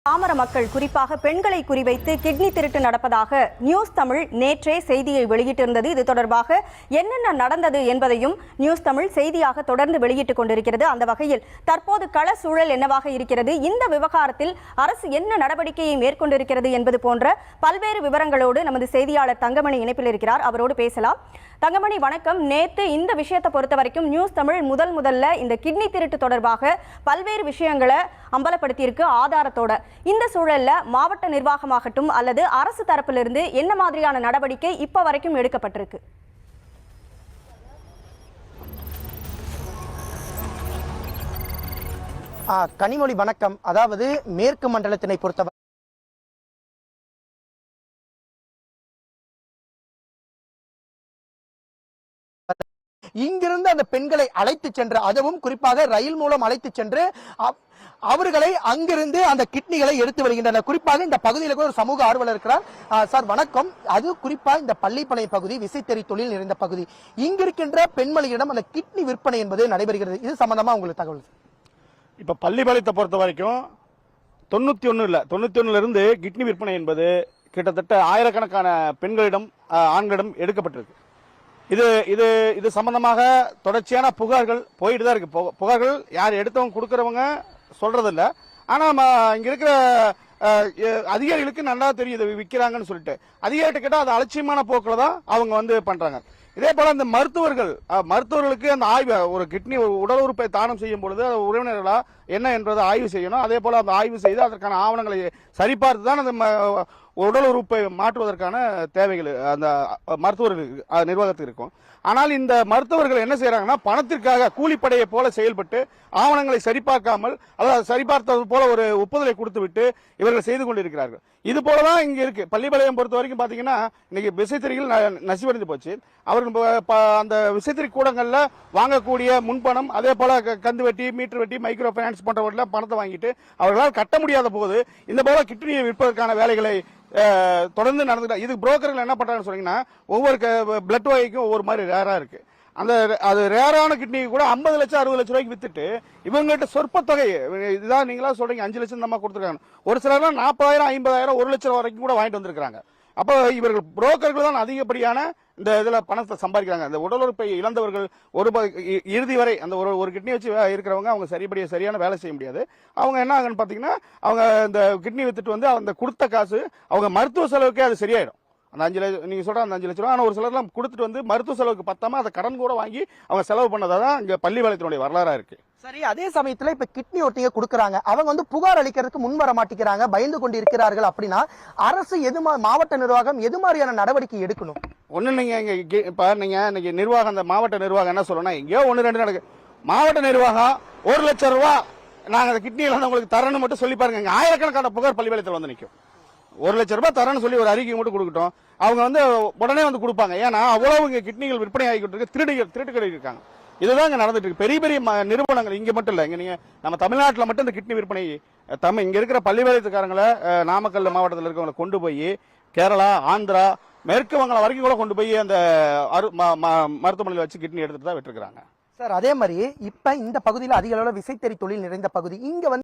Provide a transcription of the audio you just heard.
பாமர மக்கள் குறிப்பாக பெண்களை குறிவைத்து கிட்னி திருட்டு நடப்பதாக நியூஸ் தமிழ் நேற்றே செய்தியை வெளியிட்டிருந்தது. இது தொடர்பாக என்னென்ன நடந்தது என்பதையும் நியூஸ் தமிழ் செய்தியாக தொடர்ந்து வெளியிட்டுக் கொண்டிருக்கிறது. அந்த வகையில் தற்போது கள சூழல் என்னவாக இருக்கிறது, இந்த விவகாரத்தில் அரசு என்ன நடவடிக்கையை மேற்கொண்டிருக்கிறது என்பது போன்ற பல்வேறு விவரங்களோடு நமது செய்தியாளர் தங்கமணி இணைப்பில் இருக்கிறார். அவரோடு பேசலாம். தங்கமணி வணக்கம். நேற்று இந்த விஷயத்தை பொறுத்த வரைக்கும் நியூஸ் தமிழ் முதல்ல இந்த கிட்னி திருட்டு தொடர்பாக பல்வேறு விஷயங்களை அம்பலப்படுத்தியிருக்கு ஆதாரத்தோட. இந்த சூழல்ல மாவட்ட நிர்வாகமாகட்டும் அல்லது அரசு தரப்பிலிருந்து என்ன மாதிரியான நடவடிக்கை இப்ப வரைக்கும் எடுக்கப்பட்டிருக்கு? கனிமொழி வணக்கம். அதாவது மேற்கு மண்டலத்தினை பொறுத்தவரை இங்கிருந்து அந்த பெண்களை அழைத்து சென்று, அதுவும் குறிப்பாக ரயில் மூலம் அழைத்து சென்று அவர்களை அங்கிருந்து அந்த கிட்னிகளை எடுத்து வருகின்றனர். குறிப்பாக இந்த பகுதியில் ஒரு சமூக ஆர்வலர் இருக்கிறார். சார் வணக்கம். அது குறிப்பா இந்த பள்ளிப்பாளையம் பகுதி விசைத்தறி தொழில் நிறைந்த பகுதி. இங்கிருக்கின்ற பெண்மணியிடம் அந்த கிட்னி விற்பனை என்பது நடைபெறுகிறது. இது சம்பந்தமா உங்களுக்கு தகவல்? இப்ப பள்ளிப்பாளையத்தை பொறுத்த வரைக்கும் 91 இருந்து கிட்னி விற்பனை என்பது கிட்டத்தட்ட ஆயிரக்கணக்கான பெண்களிடம் ஆண்களிடம் எடுக்கப்பட்டிருக்கு. இது இது இது சம்பந்தமாக தொடர்ச்சியான புகார்கள் போயிட்டு தான் இருக்கு. புகார்கள் யார் எடுத்தவங்க கொடுக்கறவங்க சொல்றதில்ல. ஆனா இங்க இருக்கிற அதிகாரிகளுக்கு நல்லா தெரியுது விற்கிறாங்கன்னு சொல்லிட்டு. அதிகாரிகிட்ட கேட்டால் அது அலட்சியமான போக்கில் தான் அவங்க வந்து பண்றாங்க. இதே போல இந்த மருத்துவர்களுக்கு அந்த ஆய்வு, ஒரு கிட்னி உடல் உறுப்பை தானம் செய்யும் பொழுது உறவினர்களா என்ன என்பதை ஆய்வு செய்யணும். அதே போல அந்த ஆய்வு செய்து அதற்கான ஆவணங்களை சரிபார்த்து தான் அந்த உடல் உறுப்பை மாற்றுவதற்கான தேவைகள் அந்த மருத்துவர்களுக்கு நிர்வாகத்துக்கு இருக்கும். ஆனால் இந்த மருத்துவர்கள் என்ன செய்யறாங்கன்னா, பணத்திற்காக கூலிப்படையை போல செயல்பட்டு ஆவணங்களை சரிபார்க்காமல், அதாவது சரிபார்த்தது போல ஒரு ஒப்புதலை கொடுத்து விட்டு இவர்கள் செய்து கொண்டிருக்கிறார்கள். இது போலதான் இங்க இருக்கு. பள்ளிப்பாளையம் பொறுத்த வரைக்கும் பாத்தீங்கன்னா இன்னைக்கு விசைத்தறிகள் நசிவடைந்து போச்சு. அவர்கள் அந்த விசைத்தறி கூடங்கள்ல வாங்கக்கூடிய முன்பணம், அதே போல கந்து வெட்டி, மீட்டர் வெட்டி, மைக்ரோ பைனான்ஸ் போன்றவற்றை பணத்தை வாங்கிட்டு அவர்களால் கட்ட முடியாத போது இந்த போல கிட்னியை விற்பதற்கான வேலைகளை தொடர்ந்து நடந்துட்டு. இது புரோக்கர்கள் என்ன பண்றாங்கன்னு சொன்னீங்கன்னா, ஒவ்வொரு பிளட் வகைக்கும் ஒவ்வொரு மாதிரி ரேரா இருக்கு. அது ரேரான கிட்னி கூட 50 லட்சம் 60 லட்சம் ரூபாய்க்கு வித்துட்டு இவங்ககிட்ட சொற்ப தொகை, இதுதான் நீங்களா சொல்றீங்க 5 லட்சம் தான் கொடுத்துருக்காங்க. ஒரு சிலர்லாம் 40,000 50,000 1 லட்சம் வரைக்கும் கூட வாங்கிட்டு வந்திருக்காங்க. அப்போ இவர்கள் புரோக்கர்கள் தான் அதிகப்படியான இந்த இதுல பணத்தை சம்பாதிக்கிறாங்க. இந்த உடல் உறுப்பை இழந்தவர்கள் இறுதி வரை அந்த ஒரு கிட்னி வச்சு இருக்கிறவங்க அவங்க சரியான வேலை செய்ய முடியாது. அவங்க என்ன ஆகுன்னு பாத்தீங்கன்னா, அவங்க இந்த கிட்னி வித்துட்டு வந்து அந்த கொடுத்த காசு அவங்க மருத்துவ செலவுக்கே அது சரியாயிடும். அந்த 5 லட்சம் நீங்க சொல்ற அந்த 5 லட்சம் ரூபா. ஆனா ஒரு சிலர்லாம் கொடுத்துட்டு வந்து மருத்துவ செலவுக்கு பத்தாம அதை கடன் கூட வாங்கி அவங்க செலவு பண்ணதான் இங்க பள்ளிப்பாளையத்தினுடைய வரலாறா இருக்கு. சரி, அதே சமயத்துல இப்ப கிட்னி ஒட்டிங்க கொடுக்கறாங்க, அவங்க வந்து புகார் அளிக்கிறதுக்கு முன் வர மாட்டேங்கிறாங்க, பயந்து கொண்டு இருக்கிறார்கள். அப்படின்னா அரசு மாவட்ட நிர்வாகம் எது மாதிரியான நடவடிக்கை எடுக்கணும்? ஒண்ணு நீங்க இப்ப நீங்க இன்னைக்கு நிர்வாகம், அந்த மாவட்ட நிர்வாகம் என்ன சொல்லணும், எங்கேயோ 1-2 நடக்கு. மாவட்ட நிர்வாகம் 1 லட்சம் ரூபாய் நாங்க அந்த கிட்னி எல்லாம் உங்களுக்கு தரணும் மட்டும் சொல்லி பாருங்க. ஆயிரக்கணக்கான புகார் பள்ளிப்பாளையத்தில் வந்து நிற்கும். 1 லட்சம் ரூபாய் தரேன்னு சொல்லி ஒரு அறிக்கை மட்டும் கொடுக்கட்டும், அவங்க வந்து உடனே வந்து கொடுப்பாங்க. ஏன்னா அவ்வளவு இங்க கிட்னிகள் விற்பனை ஆகிக்கிட்டு இருக்கு, திருட்டுக்கடை இருக்காங்க. இதுதான் இங்க நடந்துட்டு இருக்கு. பெரிய பெரிய நிறுவனங்கள் இங்க மட்டும் இல்ல, இங்க நீங்க நம்ம தமிழ்நாட்டில் மட்டும் இந்த கிட்னி விற்பனை இங்க இருக்கிற பள்ளிப்பாளையத்துக்காரங்களை நாமக்கல் மாவட்டத்தில் இருக்கவங்களை கொண்டு போய் கேரளா, ஆந்திரா, மேற்கு வங்காளம் வரைக்கும் கூட கொண்டு போய் அந்த மருத்துவமனையில் வச்சு கிட்னி எடுத்துட்டு தான் விட்டுருக்காங்க. சார் அதே மாதிரி இப்ப இந்த பகுதியில் அதிக அளவுல விசைத்தறி தொழில் நிறைந்த பகுதி. இங்க வந்து